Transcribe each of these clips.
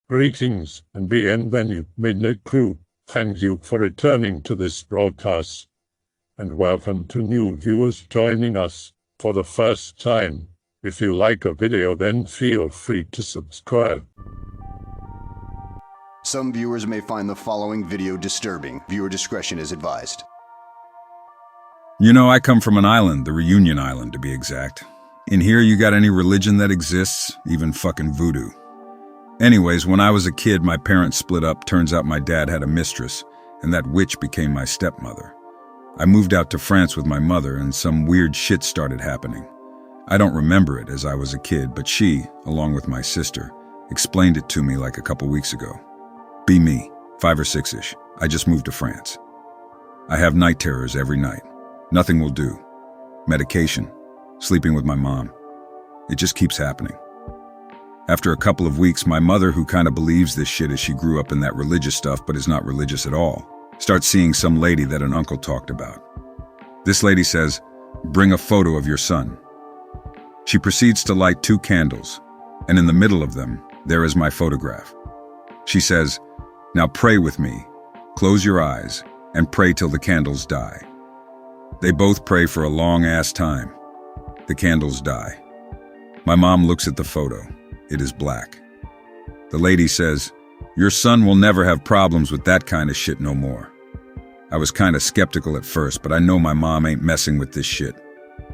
Greetings and bienvenue, Midnight Crew. Thank you for returning to this broadcast. And welcome to new viewers joining us for the first time. If you like a video, then feel free to subscribe. Some viewers may find the following video disturbing. Viewer discretion is advised. You know, I come from an island, the Reunion Island to be exact. In here you got any religion that exists, even fucking voodoo. Anyways, when I was a kid, my parents split up. Turns out my dad had a mistress, and that witch became my stepmother. I moved out to France with my mother, and some weird shit started happening. I don't remember it as I was a kid, but she, along with my sister, explained it to me like a couple weeks ago. Be me, 5 or 6-ish. I just moved to France. I have night terrors every night. Nothing will do. Medication, sleeping with my mom. It just keeps happening. After a couple of weeks, my mother, who kind of believes this shit as she grew up in that religious stuff but is not religious at all, starts seeing some lady that an uncle talked about. This lady says, "Bring a photo of your son." She proceeds to light 2 candles, and in the middle of them, there is my photograph. She says, "Now pray with me, close your eyes, and pray till the candles die." They both pray for a long-ass time. The candles die. My mom looks at the photo. It is black. The lady says, "Your son will never have problems with that kind of shit no more." I was kind of skeptical at first, but I know my mom ain't messing with this shit.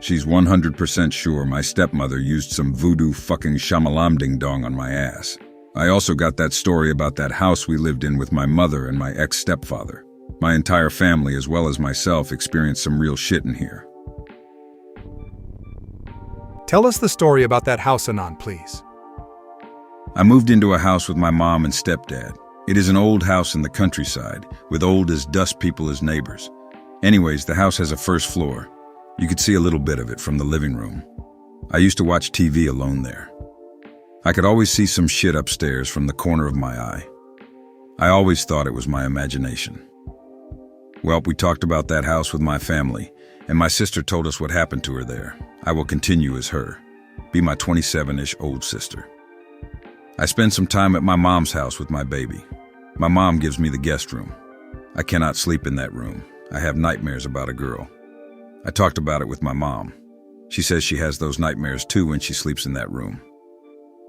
She's 100% sure my stepmother used some voodoo fucking Shamalamdingdong on my ass. I also got that story about that house we lived in with my mother and my ex-stepfather. My entire family, as well as myself, experienced some real shit in here. Tell us the story about that house, Anon, please. I moved into a house with my mom and stepdad. It is an old house in the countryside, with old as dust people as neighbors. Anyways, the house has a first floor. You could see a little bit of it from the living room. I used to watch TV alone there. I could always see some shit upstairs from the corner of my eye. I always thought it was my imagination. Well, we talked about that house with my family, and my sister told us what happened to her there. I will continue as her, be my 27-ish old sister. I spend some time at my mom's house with my baby. My mom gives me the guest room. I cannot sleep in that room. I have nightmares about a girl. I talked about it with my mom. She says she has those nightmares too when she sleeps in that room.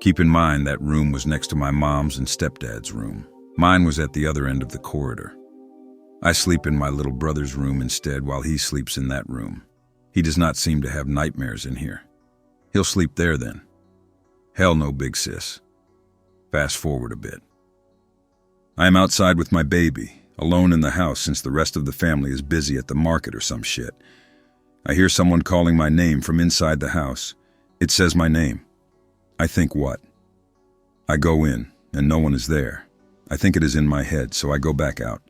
Keep in mind that room was next to my mom's and stepdad's room. Mine was at the other end of the corridor. I sleep in my little brother's room instead while he sleeps in that room. He does not seem to have nightmares in here. He'll sleep there then. Hell no, big sis. Fast forward a bit. I am outside with my baby, alone in the house since the rest of the family is busy at the market or some shit. I hear someone calling my name from inside the house. It says my name. I think what? I go in, and no one is there. I think it is in my head, so I go back out.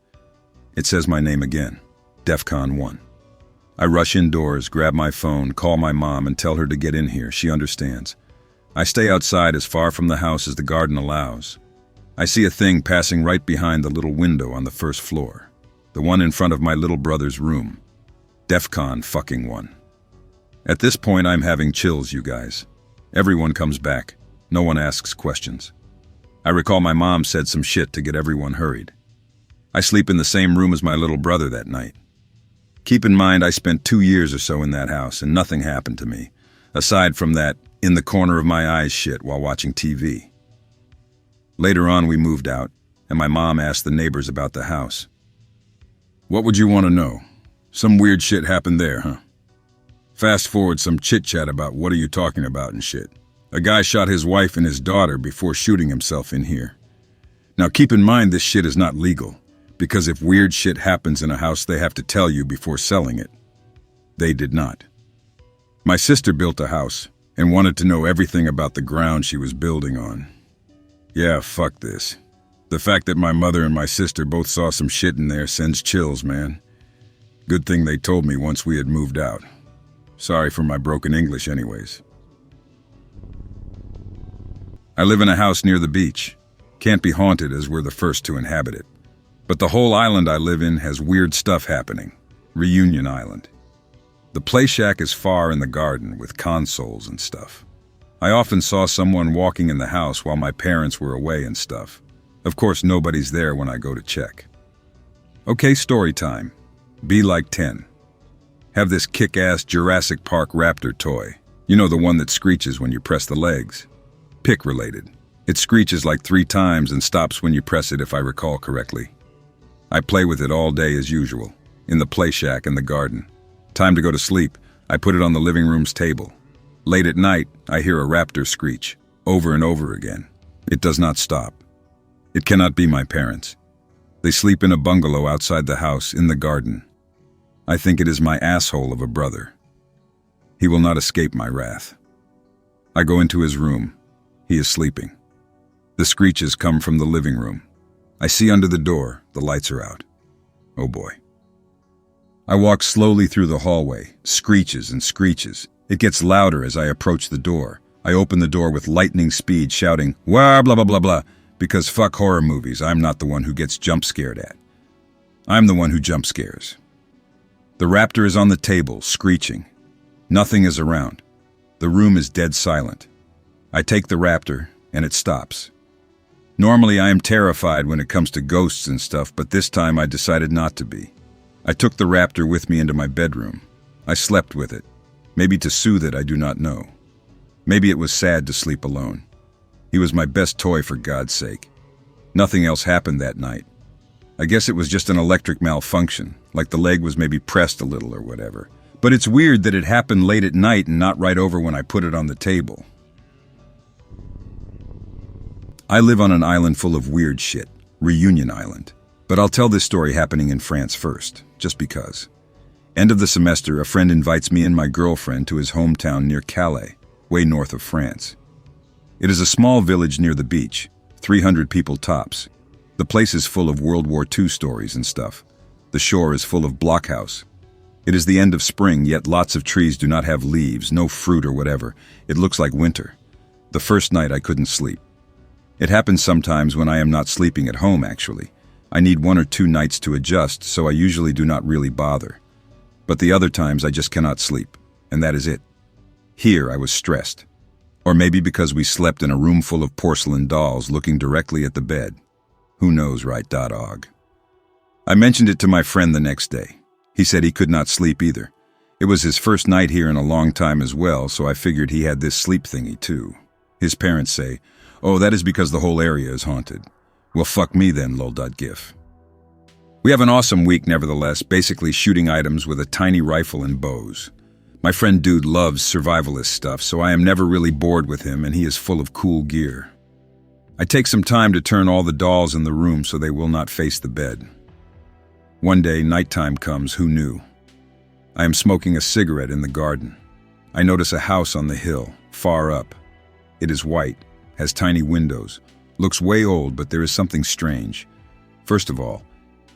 It says my name again, DEFCON 1. I rush indoors, grab my phone, call my mom, and tell her to get in here. She understands. I stay outside as far from the house as the garden allows. I see a thing passing right behind the little window on the first floor, the one in front of my little brother's room. DEFCON fucking 1. At this point, I'm having chills, you guys. Everyone comes back. No one asks questions. I recall my mom said some shit to get everyone hurried. I sleep in the same room as my little brother that night. Keep in mind, I spent 2 years or so in that house and nothing happened to me, aside from that in the corner of my eyes shit while watching TV. Later on, we moved out, and my mom asked the neighbors about the house. "What would you want to know? Some weird shit happened there, huh?" Fast forward some chit-chat about what are you talking about and shit. A guy shot his wife and his daughter before shooting himself in here. Now keep in mind this shit is not legal, because if weird shit happens in a house they have to tell you before selling it. They did not. My sister built a house and wanted to know everything about the ground she was building on. Yeah, fuck this. The fact that my mother and my sister both saw some shit in there sends chills, man. Good thing they told me once we had moved out. Sorry for my broken English anyways. I live in a house near the beach. Can't be haunted as we're the first to inhabit it. But the whole island I live in has weird stuff happening. Reunion Island. The play shack is far in the garden with consoles and stuff. I often saw someone walking in the house while my parents were away and stuff. Of course, nobody's there when I go to check. Okay, story time. Be like 10. Have this kick-ass Jurassic Park raptor toy. You know, the one that screeches when you press the legs. Pick related. It screeches like 3 times and stops when you press it, if I recall correctly. I play with it all day as usual, in the play shack in the garden. Time to go to sleep, I put it on the living room's table. Late at night, I hear a raptor screech, over and over again. It does not stop. It cannot be my parents. They sleep in a bungalow outside the house, in the garden. I think it is my asshole of a brother. He will not escape my wrath. I go into his room. He is sleeping. The screeches come from the living room. I see under the door, the lights are out. Oh boy. I walk slowly through the hallway, screeches and screeches. It gets louder as I approach the door. I open the door with lightning speed, shouting, "Wah, blah, blah, blah, blah," because fuck horror movies, I'm not the one who gets jump scared at. I'm the one who jump scares. The raptor is on the table, screeching. Nothing is around. The room is dead silent. I take the raptor, and it stops. Normally I am terrified when it comes to ghosts and stuff, but this time I decided not to be. I took the raptor with me into my bedroom. I slept with it. Maybe to soothe it, I do not know. Maybe it was sad to sleep alone. He was my best toy, for God's sake. Nothing else happened that night. I guess it was just an electric malfunction, like the leg was maybe pressed a little or whatever. But it's weird that it happened late at night and not right over when I put it on the table. I live on an island full of weird shit, Reunion Island. But I'll tell this story happening in France first, just because. End of the semester, a friend invites me and my girlfriend to his hometown near Calais, way north of France. It is a small village near the beach, 300 people tops. The place is full of World War II stories and stuff. The shore is full of blockhouse. It is the end of spring, yet lots of trees do not have leaves, no fruit or whatever. It looks like winter. The first night I couldn't sleep. It happens sometimes when I am not sleeping at home, actually. I need 1 or 2 nights to adjust, so I usually do not really bother. But the other times I just cannot sleep, and that is it. Here I was stressed. Or maybe because we slept in a room full of porcelain dolls looking directly at the bed. Who knows, right, .og. I mentioned it to my friend the next day. He said he could not sleep either. It was his first night here in a long time as well, so I figured he had this sleep thingy too. His parents say, "Oh, that is because the whole area is haunted." Well, fuck me then, lol.gif. We have an awesome week nevertheless, basically shooting items with a tiny rifle and bows. My friend Dude loves survivalist stuff, so I am never really bored with him, and he is full of cool gear. I take some time to turn all the dolls in the room so they will not face the bed. One day, nighttime comes, who knew? I am smoking a cigarette in the garden. I notice a house on the hill, far up. It is white, has tiny windows, looks way old, but there is something strange. First of all,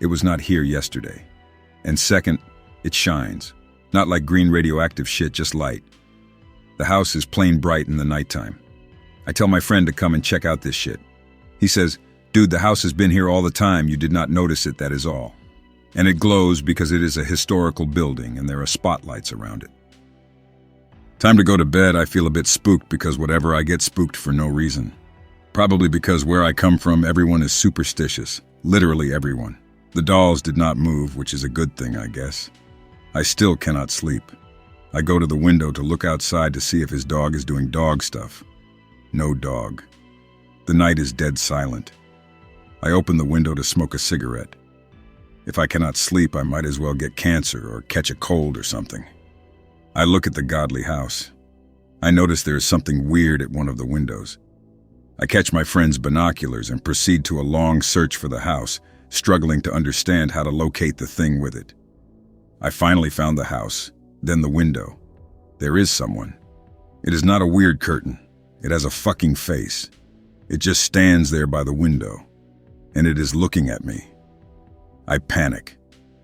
it was not here yesterday. And second, it shines. Not like green radioactive shit, just light. The house is plain bright in the nighttime. I tell my friend to come and check out this shit. He says, "Dude, the house has been here all the time, you did not notice it, that is all." And it glows because it is a historical building and there are spotlights around it. Time to go to bed. I feel a bit spooked because whatever, I get spooked for no reason. Probably because where I come from, everyone is superstitious. Literally everyone. The dolls did not move, which is a good thing, I guess. I still cannot sleep. I go to the window to look outside to see if his dog is doing dog stuff. No dog. The night is dead silent. I open the window to smoke a cigarette. If I cannot sleep, I might as well get cancer or catch a cold or something. I look at the godly house. I notice there is something weird at one of the windows. I catch my friend's binoculars and proceed to a long search for the house, struggling to understand how to locate the thing with it. I finally found the house, then the window. There is someone. It is not a weird curtain. It has a fucking face. It just stands there by the window, and it is looking at me. I panic.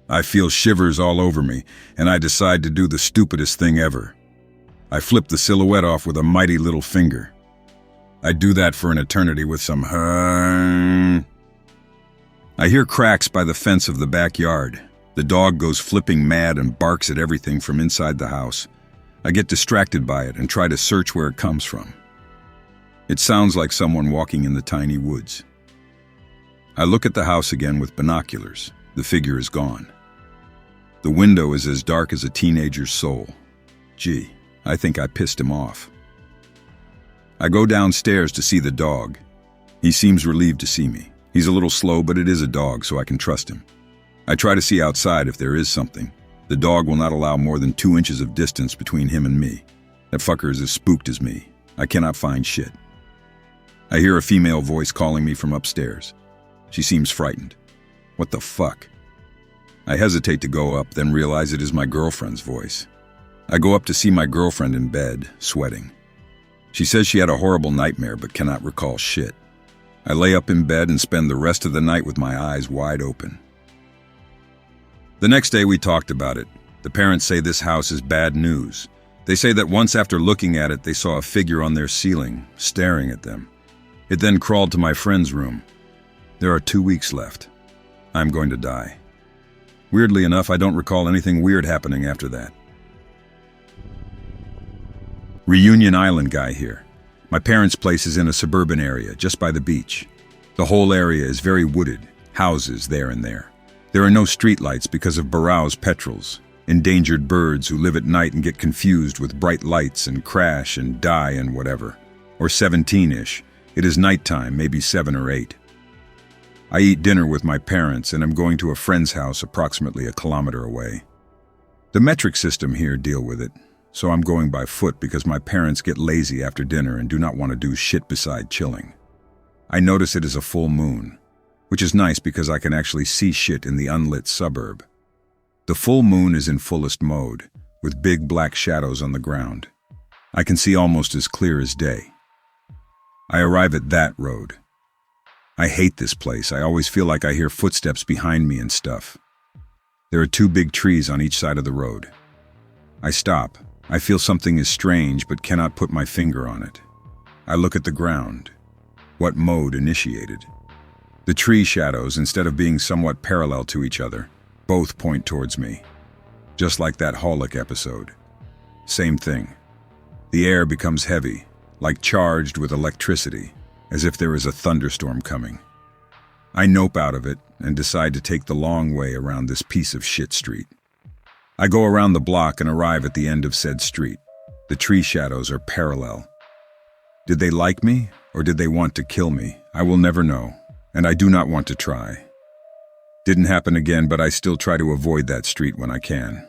I feel shivers all over me, and I decide to do the stupidest thing ever. I flip the silhouette off with a mighty little finger. I do that for an eternity with some I hear cracks by the fence of the backyard. The dog goes flipping mad and barks at everything from inside the house. I get distracted by it and try to search where it comes from. It sounds like someone walking in the tiny woods. I look at the house again with binoculars. The figure is gone. The window is as dark as a teenager's soul. Gee, I think I pissed him off. I go downstairs to see the dog. He seems relieved to see me. He's a little slow, but it is a dog, so I can trust him. I try to see outside if there is something. The dog will not allow more than 2 inches of distance between him and me. That fucker is as spooked as me. I cannot find shit. I hear a female voice calling me from upstairs. She seems frightened. What the fuck? I hesitate to go up, then realize it is my girlfriend's voice. I go up to see my girlfriend in bed, sweating. She says she had a horrible nightmare but cannot recall shit. I lay up in bed and spend the rest of the night with my eyes wide open. The next day we talked about it. The parents say this house is bad news. They say that once after looking at it, they saw a figure on their ceiling, staring at them. It then crawled to my friend's room. There are 2 weeks left. I'm going to die. Weirdly enough, I don't recall anything weird happening after that. Reunion Island guy here. My parents' place is in a suburban area, just by the beach. The whole area is very wooded, houses there and there. There are no streetlights because of Barrow's petrels, endangered birds who live at night and get confused with bright lights and crash and die and whatever. Or 17-ish. It is nighttime, maybe 7 or 8. I eat dinner with my parents and am going to a friend's house approximately 1 kilometer away. The metric system here deal with it, so I'm going by foot because my parents get lazy after dinner and do not want to do shit beside chilling. I notice it is a full moon, which is nice because I can actually see shit in the unlit suburb. The full moon is in fullest mode, with big black shadows on the ground. I can see almost as clear as day. I arrive at that road. I hate this place. I always feel like I hear footsteps behind me and stuff. There are 2 big trees on each side of the road. I stop. I feel something is strange but cannot put my finger on it. I look at the ground. What mode initiated? The tree shadows, instead of being somewhat parallel to each other, both point towards me. Just like that Holic episode. Same thing. The air becomes heavy, like charged with electricity, as if there is a thunderstorm coming. I nope out of it and decide to take the long way around this piece of shit street. I go around the block and arrive at the end of said street. The tree shadows are parallel. Did they like me, or did they want to kill me? I will never know, and I do not want to try. Didn't happen again, but I still try to avoid that street when I can.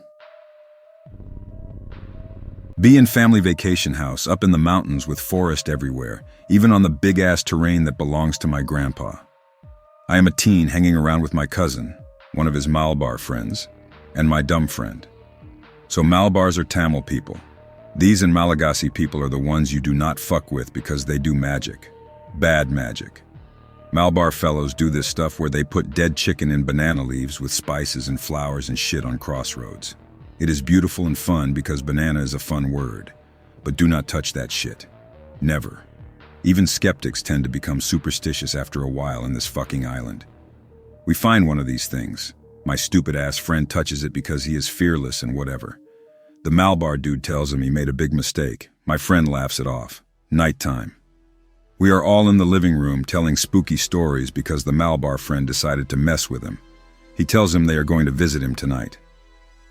Be in family vacation house up in the mountains with forest everywhere, even on the big-ass terrain that belongs to my grandpa. I am a teen hanging around with my cousin, one of his Malabar friends, and my dumb friend. So Malabars are Tamil people. These and Malagasy people are the ones you do not fuck with because they do magic. Bad magic. Malabar fellows do this stuff where they put dead chicken in banana leaves with spices and flowers and shit on crossroads. It is beautiful and fun because banana is a fun word. But do not touch that shit. Never. Even skeptics tend to become superstitious after a while in this fucking island. We find one of these things. My stupid-ass friend touches it because he is fearless and whatever. The Malabar dude tells him he made a big mistake. My friend laughs it off. Nighttime. We are all in the living room telling spooky stories because the Malabar friend decided to mess with him. He tells him they are going to visit him tonight.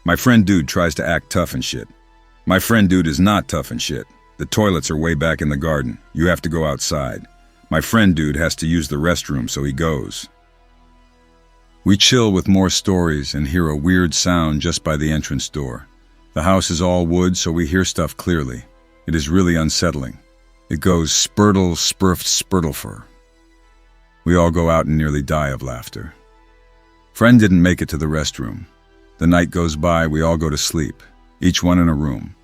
My friend dude tries to act tough and shit. My friend dude is not tough and shit. The toilets are way back in the garden. You have to go outside. My friend dude has to use the restroom, so he goes. We chill with more stories and hear a weird sound just by the entrance door. The house is all wood, so we hear stuff clearly. It is really unsettling. It goes spurtle, spurft, spurtlefur. We all go out and nearly die of laughter. Friend didn't make it to the restroom. The night goes by, we all go to sleep, each one in a room.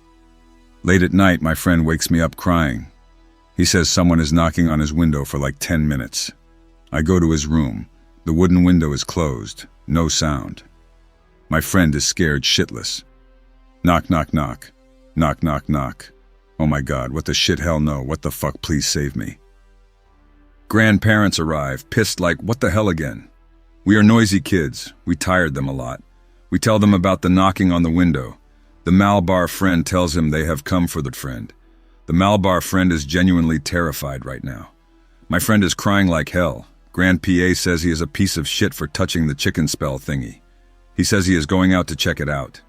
Late at night, my friend wakes me up crying. He says someone is knocking on his window for like 10 minutes. I go to his room. The wooden window is closed. No sound. My friend is scared shitless. Knock, knock, knock. Knock, knock, knock. Oh my God, what the shit, hell no, what the fuck, please save me. Grandparents arrive, pissed like, what the hell again? We are noisy kids. We tired them a lot. We tell them about the knocking on the window. The Malabar friend tells him they have come for the friend. The Malbar friend is genuinely terrified right now. My friend is crying like hell. Grand PA says he is a piece of shit for touching the chicken spell thingy. He says he is going out to check it out.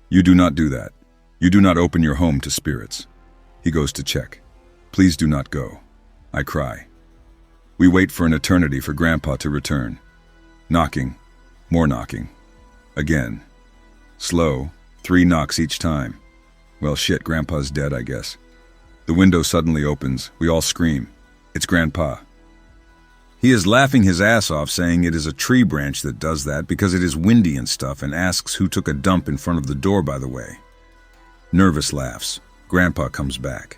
You do not do that. You do not open your home to spirits. He goes to check. Please do not go. I cry. We wait for an eternity for Grandpa to return. Knocking. More knocking. Again. Slow. 3 knocks each time. Well, shit, Grandpa's dead, I guess. The window suddenly opens. We all scream. It's Grandpa. He is laughing his ass off, saying it is a tree branch that does that because it is windy and stuff, and asks who took a dump in front of the door, by the way. Nervous laughs. Grandpa comes back.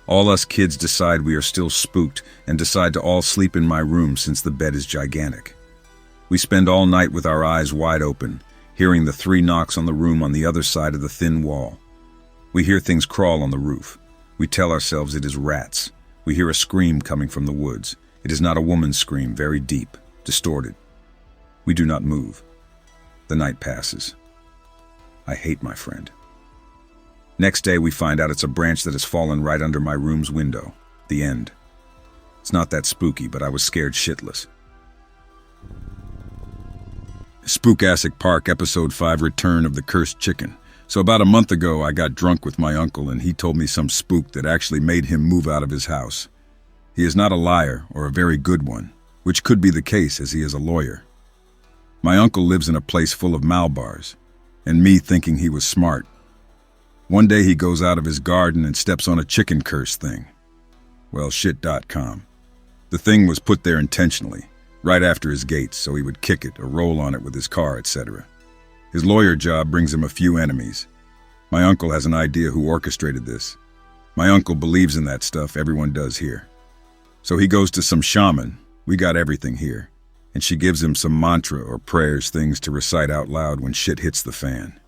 All us kids decide we are still spooked and decide to all sleep in my room since the bed is gigantic. We spend all night with our eyes wide open, hearing the 3 knocks on the room on the other side of the thin wall. We hear things crawl on the roof. We tell ourselves it is rats. We hear a scream coming from the woods. It is not a woman's scream, very deep, distorted. We do not move. The night passes. I hate my friend. Next day we find out it's a branch that has fallen right under my room's window. The end. It's not that spooky, but I was scared shitless. Spookastic Park, Episode 5, Return of the Cursed Chicken. So about a month ago, I got drunk with my uncle and he told me some spook that actually made him move out of his house. He is not a liar or a very good one, which could be the case as he is a lawyer. My uncle lives in a place full of Malbars, and me thinking he was smart. One day he goes out of his garden and steps on a chicken curse thing. Well, shit.com. The thing was put there intentionally, right after his gates, so he would kick it or roll on it with his car, etc. His lawyer job brings him a few enemies. My uncle has an idea who orchestrated this. My uncle believes in that stuff, everyone does here. So he goes to some shaman, we got everything here, and she gives him some mantra or prayers, things to recite out loud when shit hits the fan.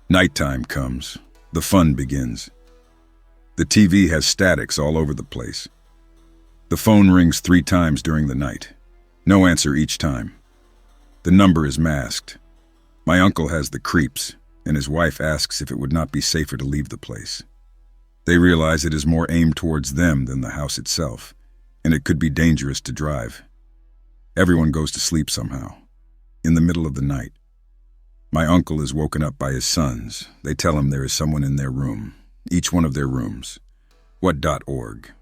Nighttime comes. The fun begins. The TV has statics all over the place. The phone rings 3 times during the night. No answer each time. The number is masked. My uncle has the creeps, and his wife asks if it would not be safer to leave the place. They realize it is more aimed towards them than the house itself, and it could be dangerous to drive. Everyone goes to sleep somehow. In the middle of the night, my uncle is woken up by his sons. They tell him there is someone in their room, each one of their rooms. What.org.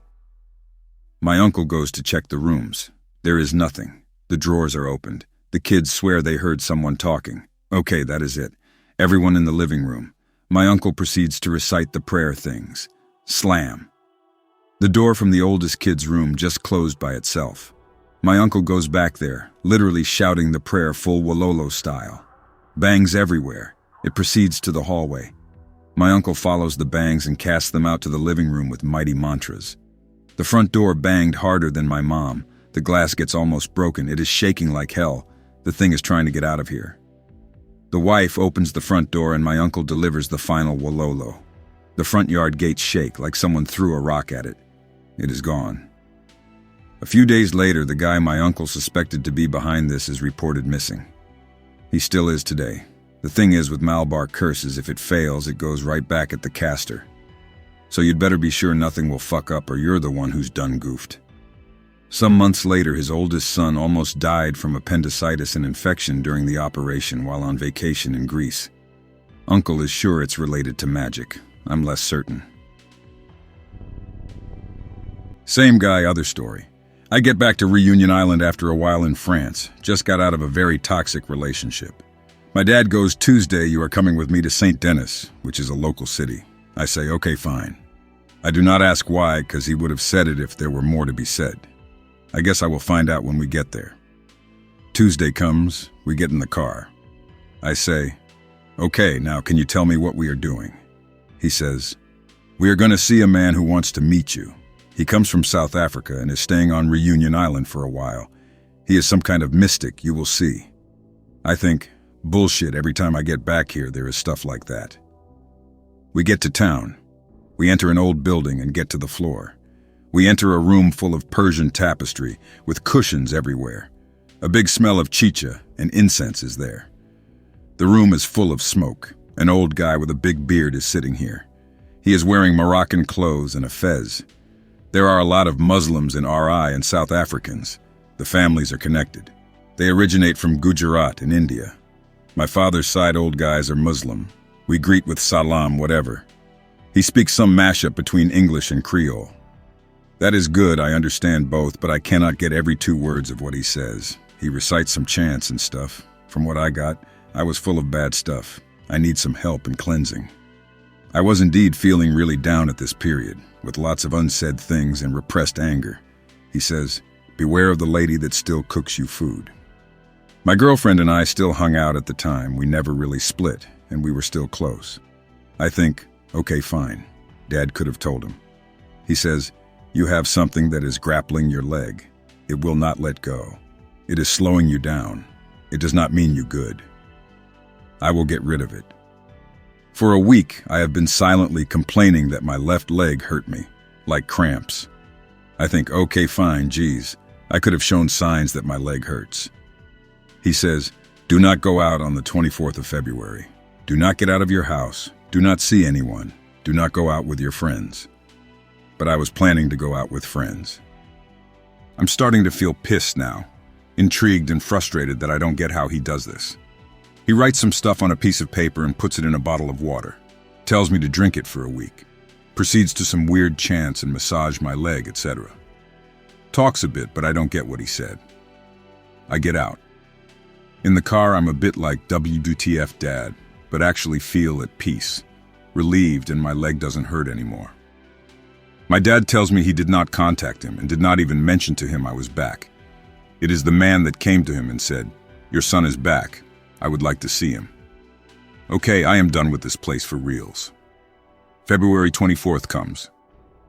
My uncle goes to check the rooms. There is nothing. The drawers are opened. The kids swear they heard someone talking. Okay, that is it. Everyone in the living room. My uncle proceeds to recite the prayer things. Slam. The door from the oldest kid's room just closed by itself. My uncle goes back there, literally shouting the prayer full Wololo style. Bangs everywhere. It proceeds to the hallway. My uncle follows the bangs and casts them out to the living room with mighty mantras. The front door banged harder than my mom. The glass gets almost broken. It is shaking like hell. The thing is trying to get out of here. The wife opens the front door and my uncle delivers the final Wololo. The front yard gates shake like someone threw a rock at it. It is gone. A few days later, the guy my uncle suspected to be behind this is reported missing. He still is today. The thing is with Malbar curses, if it fails, it goes right back at the caster. So you'd better be sure nothing will fuck up or you're the one who's done goofed. Some months later, his oldest son almost died from appendicitis and infection during the operation while on vacation in Greece. Uncle is sure it's related to magic. I'm less certain. Same guy, other story. I get back to Reunion Island after a while in France. Just got out of a very toxic relationship. My dad goes, Tuesday, you are coming with me to St. Denis, which is a local city. I say, okay, fine. I do not ask why, because he would have said it if there were more to be said. I guess I will find out when we get there. Tuesday comes, we get in the car. I say, okay, now can you tell me what we are doing? He says, we are going to see a man who wants to meet you. He comes from South Africa and is staying on Reunion Island for a while. He is some kind of mystic, you will see. I think, bullshit, every time I get back here there is stuff like that. We get to town. We enter an old building and get to the floor. We enter a room full of Persian tapestry with cushions everywhere. A big smell of chicha and incense is there. The room is full of smoke. An old guy with a big beard is sitting here. He is wearing Moroccan clothes and a fez. There are a lot of Muslims in RI and South Africans. The families are connected. They originate from Gujarat in India. My father's side old guys are Muslim. We greet with salam whatever. He speaks some mashup between English and Creole. That is good, I understand both, but I cannot get every 2 words of what he says. He recites some chants and stuff. From what I got, I was full of bad stuff. I need some help and cleansing. I was indeed feeling really down at this period, with lots of unsaid things and repressed anger. He says, beware of the lady that still cooks you food. My girlfriend and I still hung out at the time. We never really split, and we were still close. I think, okay, fine. Dad could have told him. He says, you have something that is grappling your leg. It will not let go. It is slowing you down. It does not mean you good. I will get rid of it. For a week, I have been silently complaining that my left leg hurt me, like cramps. I think, okay, fine, geez, I could have shown signs that my leg hurts. He says, do not go out on the 24th of February. Do not get out of your house. Do not see anyone. Do not go out with your friends. But I was planning to go out with friends. I'm starting to feel pissed now, intrigued and frustrated that I don't get how he does this. He writes some stuff on a piece of paper and puts it in a bottle of water. Tells me to drink it for a week. Proceeds to some weird chants and massage my leg, etc. Talks a bit, but I don't get what he said. I get out. In the car, I'm a bit like WTF Dad, but actually feel at peace, relieved, and my leg doesn't hurt anymore. My dad tells me he did not contact him and did not even mention to him I was back. It is the man that came to him and said, your son is back. I would like to see him. Okay, I am done with this place for reals. February 24th comes.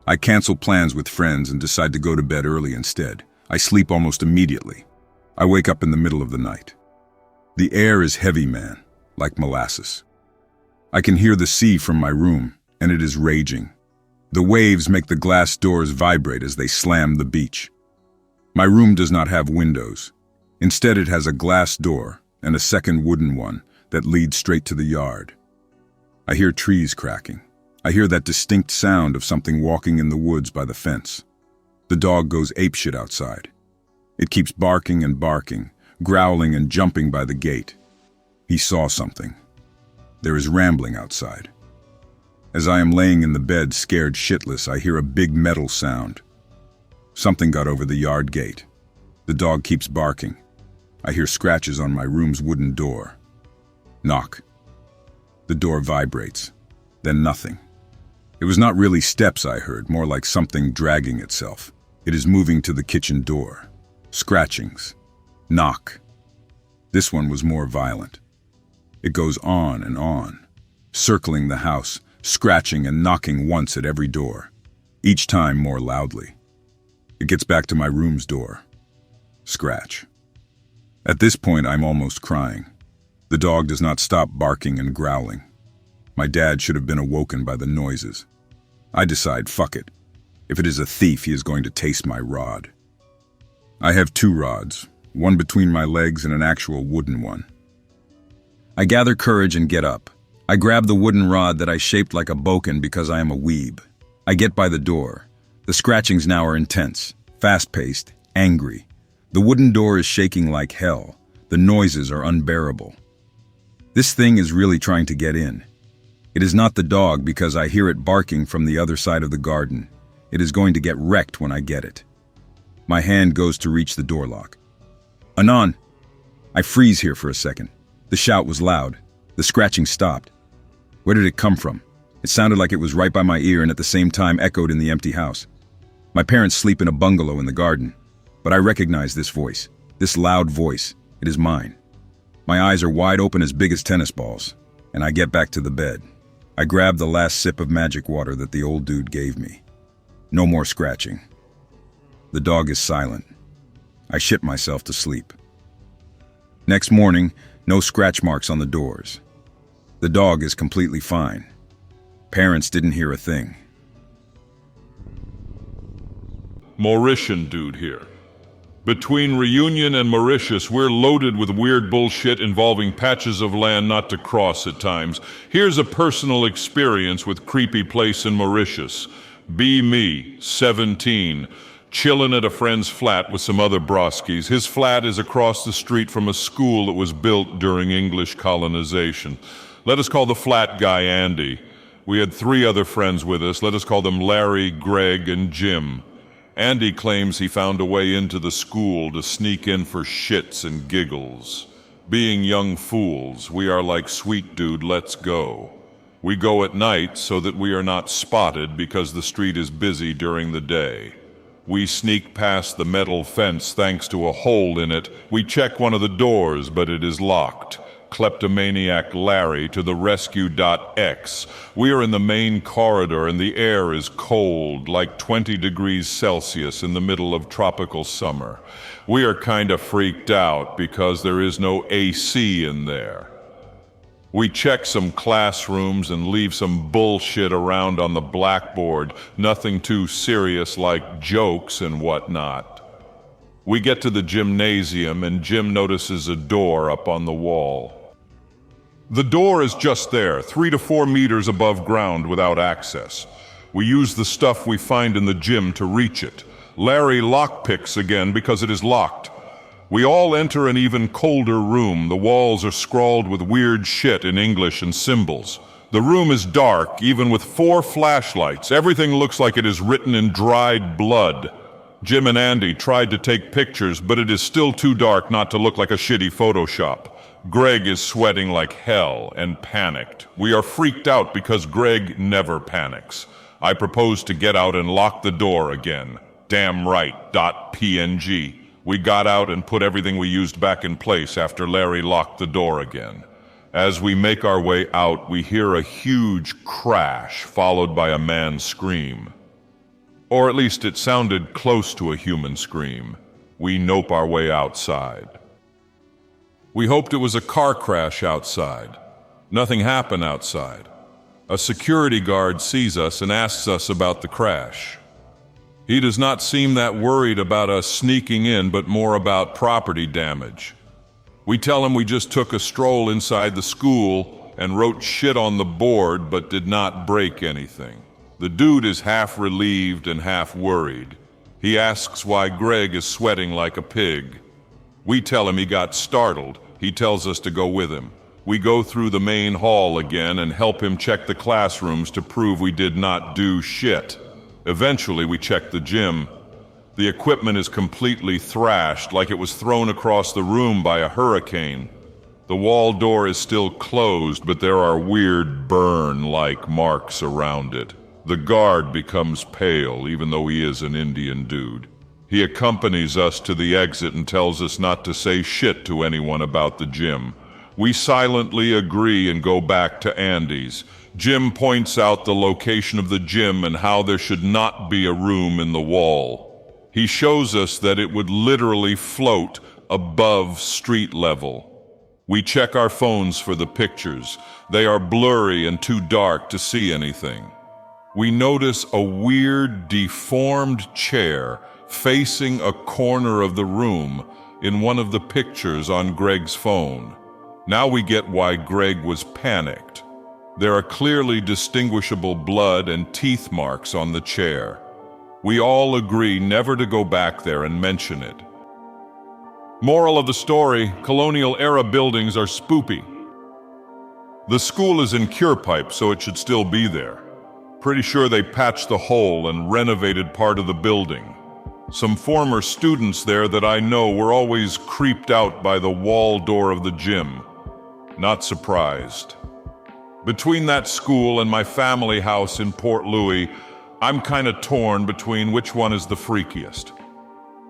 I cancel plans with friends and decide to go to bed early instead. I sleep almost immediately. I wake up in the middle of the night. The air is heavy, man, like molasses. I can hear the sea from my room, and it is raging. The waves make the glass doors vibrate as they slam the beach. My room does not have windows. Instead, it has a glass door and a second wooden one that leads straight to the yard. I hear trees cracking. I hear that distinct sound of something walking in the woods by the fence. The dog goes apeshit outside. It keeps barking and barking, growling and jumping by the gate. He saw something. There is rambling outside. As I am laying in the bed, scared shitless, I hear a big metal sound. Something got over the yard gate. The dog keeps barking. I hear scratches on my room's wooden door. Knock. The door vibrates. Then nothing. It was not really steps I heard, more like something dragging itself. It is moving to the kitchen door. Scratchings. Knock. This one was more violent. It goes on, circling the house, scratching and knocking once at every door, each time more loudly. It gets back to my room's door. Scratch. At this point, I'm almost crying. The dog does not stop barking and growling. My dad should have been awoken by the noises. I decide, fuck it. If it is a thief, he is going to taste my rod. I have 2 rods, one between my legs and an actual wooden one. I gather courage and get up. I grab the wooden rod that I shaped like a boken because I am a weeb. I get by the door. The scratchings now are intense, fast-paced, angry. The wooden door is shaking like hell. The noises are unbearable. This thing is really trying to get in. It is not the dog because I hear it barking from the other side of the garden. It is going to get wrecked when I get it. My hand goes to reach the door lock. Anon! I freeze here for a second. The shout was loud. The scratching stopped. Where did it come from? It sounded like it was right by my ear and at the same time echoed in the empty house. My parents sleep in a bungalow in the garden, but I recognize this voice, this loud voice. It is mine. My eyes are wide open as big as tennis balls, and I get back to the bed. I grab the last sip of magic water that the old dude gave me. No more scratching. The dog is silent. I shit myself to sleep. Next morning, no scratch marks on the doors. The dog is completely fine. Parents didn't hear a thing. Mauritian dude here. Between Reunion and Mauritius, we're loaded with weird bullshit involving patches of land not to cross at times. Here's a personal experience with creepy place in Mauritius. Be me, 17, chillin' at a friend's flat with some other broskies. His flat is across the street from a school that was built during English colonization. Let us call the flat guy Andy. We had 3 other friends with us. Let us call them Larry, Greg, and Jim. Andy claims he found a way into the school to sneak in for shits and giggles. Being young fools, we are like, sweet dude, let's go. We go at night so that we are not spotted because the street is busy during the day. We sneak past the metal fence thanks to a hole in it. We check one of the doors, but it is locked. Kleptomaniac Larry to the rescue.x. We are in the main corridor and the air is cold, like 20 degrees Celsius in the middle of tropical summer. We are kinda freaked out because there is no AC in there. We check some classrooms and leave some bullshit around on the blackboard, nothing too serious like jokes and whatnot. We get to the gymnasium and Jim notices a door up on the wall. The door is just there, 3 to 4 meters above ground without access. We use the stuff we find in the gym to reach it. Larry lockpicks again because it is locked. We all enter an even colder room. The walls are scrawled with weird shit in English and symbols. The room is dark, even with 4 flashlights. Everything looks like it is written in dried blood. Jim and Andy tried to take pictures, but it is still too dark not to look like a shitty Photoshop. Greg is sweating like hell and panicked. We are freaked out because Greg never panics. I propose to get out and lock the door again. Damn right, .png. We got out and put everything we used back in place after Larry locked the door again. As we make our way out, we hear a huge crash followed by a man's scream. Or at least it sounded close to a human scream. We nope our way outside. We hoped it was a car crash outside. Nothing happened outside. A security guard sees us and asks us about the crash. He does not seem that worried about us sneaking in, but more about property damage. We tell him we just took a stroll inside the school and wrote shit on the board, but did not break anything. The dude is half relieved and half worried. He asks why Greg is sweating like a pig. We tell him he got startled. He tells us to go with him. We go through the main hall again and help him check the classrooms to prove we did not do shit. Eventually, we check the gym. The equipment is completely thrashed, like it was thrown across the room by a hurricane. The wall door is still closed, but there are weird burn-like marks around it. The guard becomes pale, even though he is an Indian dude. He accompanies us to the exit and tells us not to say shit to anyone about the gym. We silently agree and go back to Andy's. Jim points out the location of the gym and how there should not be a room in the wall. He shows us that it would literally float above street level. We check our phones for the pictures. They are blurry and too dark to see anything. We notice a weird, deformed chair facing a corner of the room in one of the pictures on Greg's phone. Now we get why Greg was panicked. There are clearly distinguishable blood and teeth marks on the chair. We all agree never to go back there and mention it. Moral of the story, colonial-era buildings are spoopy. The school is in cure pipe, so it should still be there. Pretty sure they patched the hole and renovated part of the building. Some former students there that I know were always creeped out by the wall door of the gym. Not surprised. Between that school and my family house in Port Louis, I'm kinda torn between which one is the freakiest.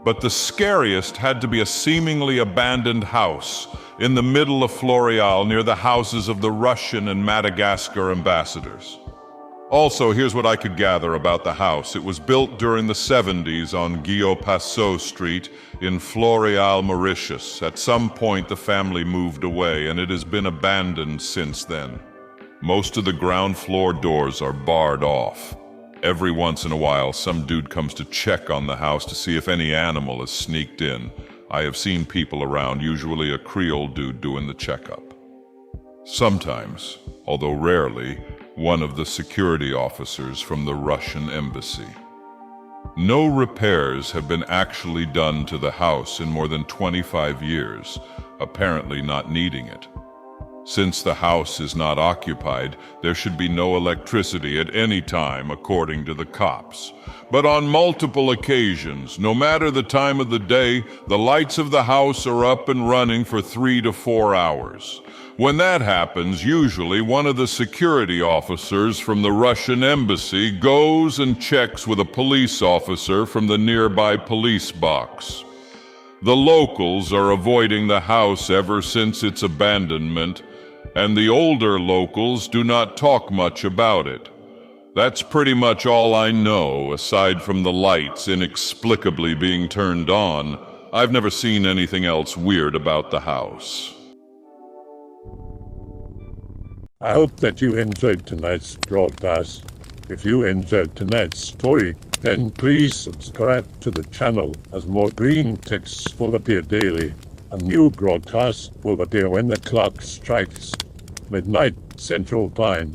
But the scariest had to be a seemingly abandoned house in the middle of Floreal near the houses of the Russian and Madagascar ambassadors. Also, here's what I could gather about the house. It was built during the 70s on Guillaume Passot Street in Floreal, Mauritius. At some point, the family moved away, and it has been abandoned since then. Most of the ground floor doors are barred off. Every once in a while, some dude comes to check on the house to see if any animal has sneaked in. I have seen people around, usually a Creole dude doing the checkup. Sometimes, although rarely, one of the security officers from the Russian embassy. No repairs have been actually done to the house in more than 25 years, apparently not needing it. Since the house is not occupied, there should be no electricity at any time, according to the cops. But on multiple occasions, no matter the time of the day, the lights of the house are up and running for 3 to 4 hours. When that happens, usually one of the security officers from the Russian embassy goes and checks with a police officer from the nearby police box. The locals are avoiding the house ever since its abandonment, and the older locals do not talk much about it. That's pretty much all I know, aside from the lights inexplicably being turned on. I've never seen anything else weird about the house. I hope that you enjoyed tonight's broadcast. If you enjoyed tonight's story, then please subscribe to the channel as more Greentext will appear daily. A new broadcast will appear when the clock strikes midnight Central Time.